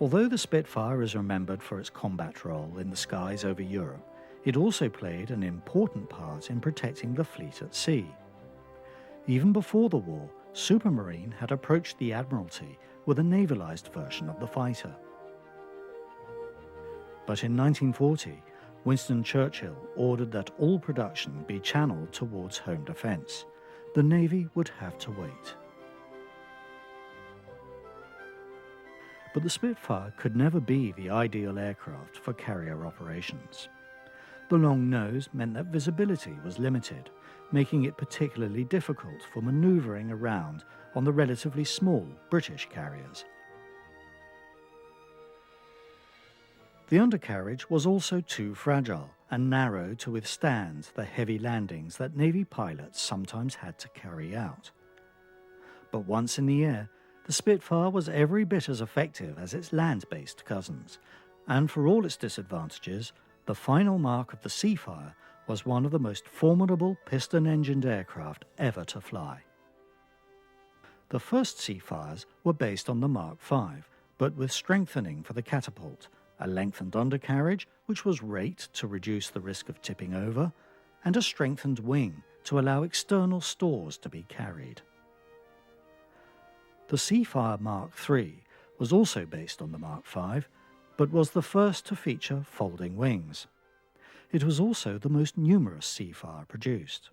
Although the Spitfire is remembered for its combat role in the skies over Europe, it also played an important part in protecting the fleet at sea. Even before the war, Supermarine had approached the Admiralty with a navalised version of the fighter. But in 1940, Winston Churchill ordered that all production be channeled towards home defence. The Navy would have to wait. But the Spitfire could never be the ideal aircraft for carrier operations. The long nose meant that visibility was limited, making it particularly difficult for manoeuvring around on the relatively small British carriers. The undercarriage was also too fragile and narrow to withstand the heavy landings that Navy pilots sometimes had to carry out. But once in the air, the Spitfire was every bit as effective as its land-based cousins, and for all its disadvantages, the final mark of the Seafire was one of the most formidable piston-engined aircraft ever to fly. The first Seafires were based on the Mark V, but with strengthening for the catapult, a lengthened undercarriage which was raked to reduce the risk of tipping over, and a strengthened wing to allow external stores to be carried. The Seafire Mark III was also based on the Mark V, but was the first to feature folding wings. It was also the most numerous Seafire produced.